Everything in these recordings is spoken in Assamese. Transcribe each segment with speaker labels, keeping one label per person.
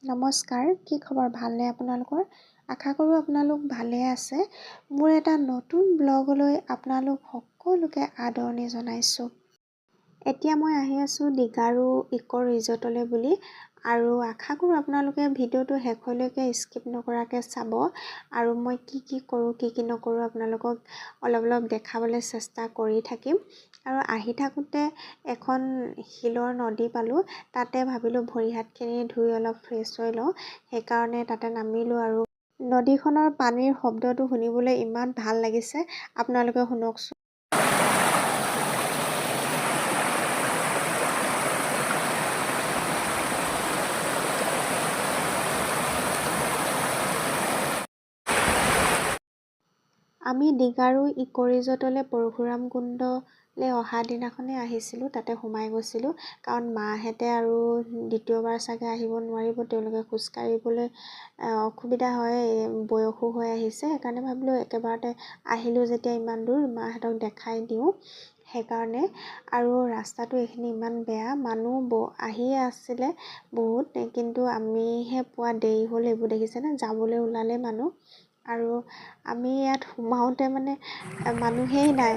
Speaker 1: নমস্কাৰ, কি খবৰ? ভালনে আপোনালোকৰ? আশা কৰোঁ আপোনালোক ভালে আছে। মোৰ এটা নতুন ব্লগলৈ আপোনালোক সকলোকে আদৰণি জনাইছোঁ। এতিয়া মই আহি আছোঁ দীঘাৰু ইক' ৰিজৰ্টলৈ বুলি, আৰু আশা কৰোঁ আপোনালোকে ভিডিঅ'টো শেষলৈকে স্কিপ নকৰাকৈ চাব, আৰু মই কি কৰোঁ কি নকৰোঁ আপোনালোকক অলপ দেখাবলৈ চেষ্টা কৰি থাকিম। আৰু আহি থাকোঁতে এখন শিলৰ নদী পালোঁ, তাতে ভাবিলোঁ ভৰি হাতখিনি ধুই অলপ ফ্ৰেছ হৈ লওঁ, সেইকাৰণে তাতে নামিলোঁ। আৰু নদীখনৰ পানীৰ শব্দটো শুনিবলৈ ইমান ভাল লাগিছে, আপোনালোকে শুনকচোন। আমি দীঘাৰু ইক' ৰিজৰ্টলৈ পৰশুৰাম কুণ্ডলৈ অহা দিনাখনেই আহিছিলোঁ, তাতে সোমাই গৈছিলোঁ, কাৰণ মাহঁতে আৰু দ্বিতীয়বাৰ চাগে আহিব নোৱাৰিব, তেওঁলোকে খোজকাঢ়িবলৈ অসুবিধা হয়, বয়সো হৈ আহিছে, সেইকাৰণে ভাবিলোঁ একেবাৰতে আহিলোঁ যেতিয়া ইমান দূৰ মাহঁতক দেখাই দিওঁ, সেইকাৰণে। আৰু ৰাস্তাটো এইখিনি ইমান বেয়া, মানুহ আহিয়ে আছিলে বহুত, কিন্তু আমিহে পোৱা দেৰি হ'ল। এইবোৰ দেখিছেনে, যাবলৈ ওলালে মানুহ, আৰু আমি ইয়াত সোমাওঁতে মানে মানুহেই নাই,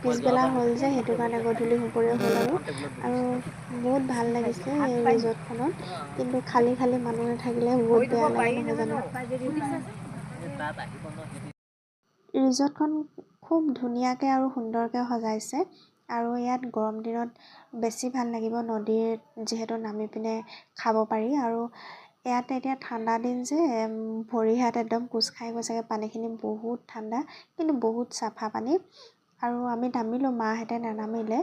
Speaker 1: পিছবেলা হ'ল যে, সেইটো কাৰণে গধূলি হ'বৰে হ'ল। আৰু বহুত ভাল লাগিছে এই ৰিজৰ্টখনত, কিন্তু খালী মানুহ নাথাকিলে বহুত বেয়া লাগে, নহয় জানো? ৰিজৰ্টখন খুব ধুনীয়াকৈ আৰু সুন্দৰকৈ সজাইছে, আৰু ইয়াত গৰম দিনত বেছি ভাল লাগিব, নদীৰ যিহেতু নামি পিনে খাব পাৰি। আৰু ইয়াত এতিয়া ঠাণ্ডা দিন যে, ভৰি হাত একদম কোচ খাই গৈছেগৈ, পানীখিনি বহুত ঠাণ্ডা, কিন্তু বহুত চাফা পানী। আৰু আমি নামিলোঁ, মাহঁতে নানামিলে,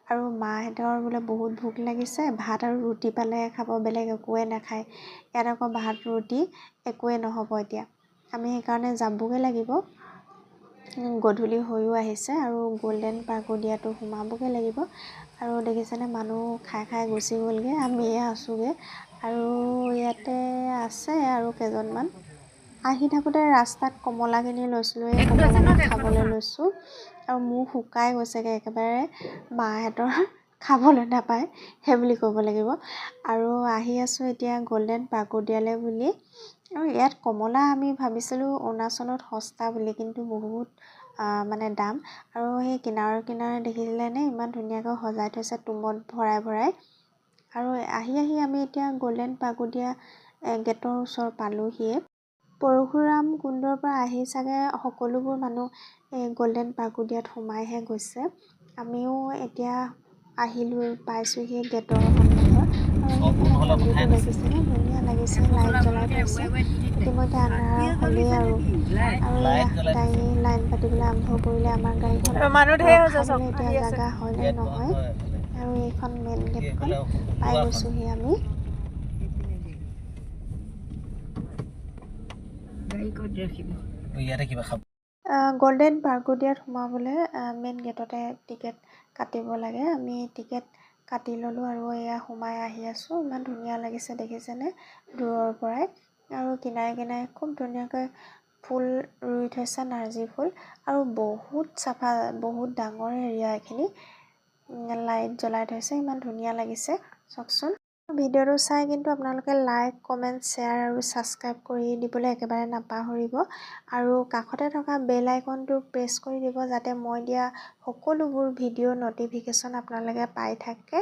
Speaker 1: আৰু মাহঁতৰ বোলে বহুত ভোক লাগিছে, ভাত আৰু ৰুটি পালে খাব, বেলেগ একোৱে নাখায়। ইয়াত আকৌ ভাত ৰুটি একোৱে নহ'ব এতিয়া, আমি সেইকাৰণে যাবগৈ লাগিব। গধূলি হৈও আহিছে, আৰু গ'ল্ডেন পাগোদিয়াটো সোমাবগৈ লাগিব। আৰু দেখিছেনে, মানুহ খাই গুচি গ'লগৈ, আমিয়ে আছোঁগৈ। আৰু ইয়াতে আছে আৰু কেইজনমান। আহি থাকোঁতে ৰাস্তাত কমলা কিনি লৈছিলোঁ, এই কমলাবোৰ খাবলৈ লৈছোঁ, আৰু মুখ শুকাই গৈছেগৈ একেবাৰে, মাহঁতৰ খাবলৈ নাপায় সেইবুলি ক'ব লাগিব। আৰু আহি আছোঁ এতিয়া গ'ল্ডেন পাগোদিয়ালৈ বুলি। আৰু ইয়াত কমলা আমি ভাবিছিলোঁ অৰুণাচলত সস্তা বুলি, কিন্তু বহুত মানে দাম। আৰু সেই কিনাৰে দেখিছিলেনে, ইমান ধুনীয়াকৈ সজাই থৈছে টুমত ভৰাই। আৰু আহি আমি এতিয়া গ'ল্ডেন পাগোদিয়া গেটৰ ওচৰ পালোহিয়ে। পৰশুৰাম কুণ্ডৰ পৰা আহি চাগে সকলোবোৰ মানুহ এই গ'ল্ডেন পাগোদিয়াত সোমাইহে গৈছে। আমিও এতিয়া পাইছোঁহি গেটৰ সন্মুখত। আৰু সেইফালে মন্দিৰটো দেখিছেনে, ধুনীয়া লাগিছে, লাইট জ্বলাই থৈছে। ইতিমধ্যে আন্ধাৰ হ'লেই, আৰু লাইন পাতিবলৈ আৰম্ভ কৰিলে। আমাৰ গাড়ীখন ৰখাবলৈ এতিয়া জেগা হয় নে নহয়, আৰু এইখন মেইন গেটখন পাই গৈছোঁহি আমি। গ'ল্ডেন পাগোদিয়াত সোমাবলৈ মেইন গেটতে টিকেট কাটিব লাগে। আমি টিকেট কাটি ল'লোঁ, আৰু এয়া সোমাই আহি আছোঁ। ইমান ধুনীয়া লাগিছে দেখিছেনে, দূৰৰ পৰাই। আৰু কিনাৰে খুব ধুনীয়াকৈ ফুল ৰুই থৈছে, নাৰ্জী ফুল, আৰু বহুত চাফা, বহুত ডাঙৰ এৰিয়া এইখিনি। লাইট জ্বলাই থৈছে, ইমান ধুনীয়া লাগিছে, চাওকচোন। ভিডিঅ'টো চাই কিন্তু আপোনালোকে লাইক, কমেণ্ট, শ্বেয়াৰ আৰু ছাবস্ক্ৰাইব কৰি দিবলৈ একেবাৰে নাপাহৰিব। আৰু কাষতে থকা বেল আইকনটো প্ৰেছ কৰি দিব, যাতে মই দিয়া সকলোবোৰ ভিডিঅ' ন'টিফিকেশ্যন আপোনালোকে পাই থাকে।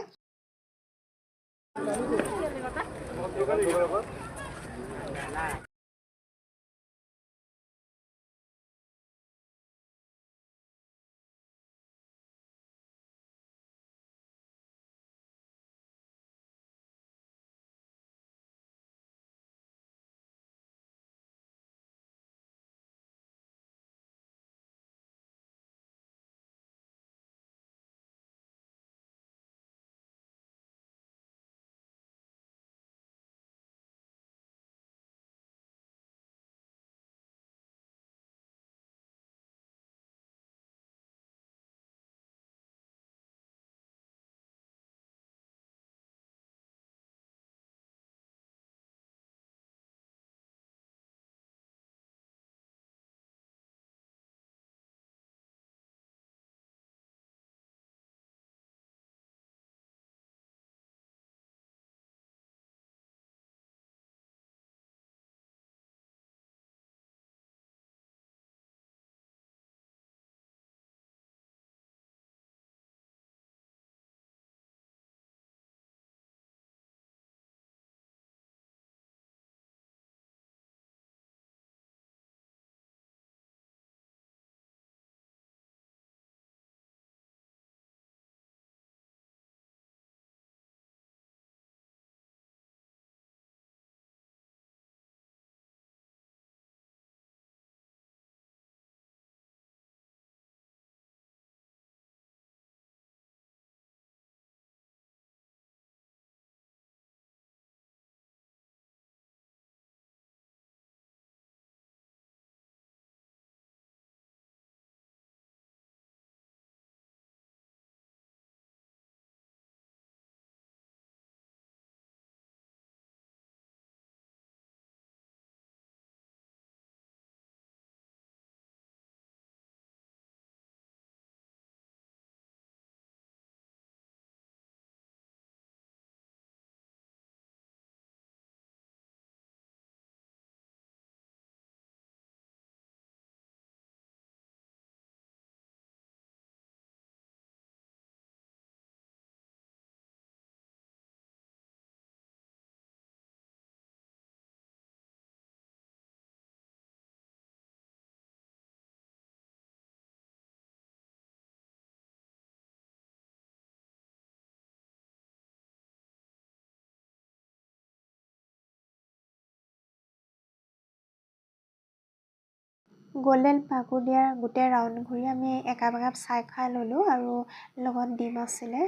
Speaker 1: গ'ল্ডেন পাকুদিয়াৰ গোটেই ৰাউণ্ড ঘূৰি আমি একাপ চাহ খাই ল'লোঁ আৰু লগত ডিম আছিলে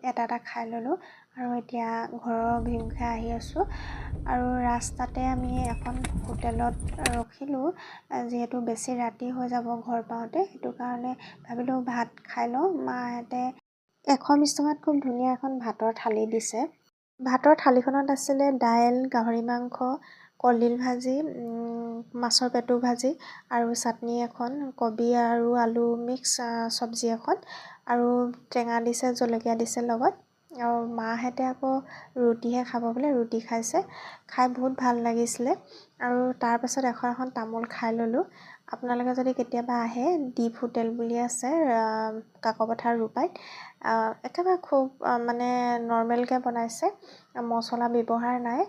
Speaker 1: এটা খাই ল'লোঁ আৰু এতিয়া ঘৰৰ অভিমুখে আহি আছোঁ আৰু ৰাস্তাতে আমি এখন হোটেলত ৰখিলোঁ যিহেতু বেছি ৰাতি হৈ যাব ঘৰ পাওঁতে সেইটো কাৰণে ভাবিলোঁ ভাত খাই লওঁ মাহঁতে 120 টকাত খুব ধুনীয়া এখন ভাতৰ থালি দিছে ভাতৰ থালিখনত আছিলে দাইল গাহৰি মাংস কলডিল ভাজি মাছৰ পেটু ভাজি আৰু চাটনি এখন কবি আৰু আলু মিক্স চব্জি এখন আৰু টেঙা দিছে জলকীয়া দিছে লগত আৰু মাহঁতে আকৌ ৰুটিহে খাব বোলে ৰুটি খাইছে খাই বহুত ভাল লাগিছিলে আৰু তাৰপাছত এখন তামোল খাই ল'লোঁ আপোনালোকে যদি কেতিয়াবা আহে দ্বীপ হোটেল বুলি আছে কাকপথাৰ ৰূপাইত একেবাৰে খুব মানে নৰ্মেলকৈ বনাইছে মছলা ব্যৱহাৰ নাই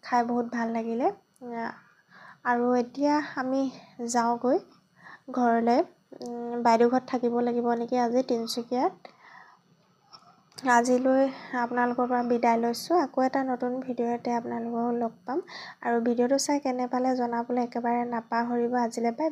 Speaker 1: খাই বহুত ভাল লাগিলে আৰু এতিয়া আমি যাওঁগৈ ঘৰলৈ বাইদেউ ঘৰত থাকিব লাগিব নেকি আজি তিনিচুকীয়াত আজিলৈ আপোনালোকৰ পৰা বিদায় লৈছোঁ আকৌ এটা নতুন ভিডিঅ'তে আপোনালোকক লগ পাম আৰু ভিডিঅ'টো চাই কেনে পালে জনাবলৈ একেবাৰে নাপাহৰিব আজিলৈ বাই বাই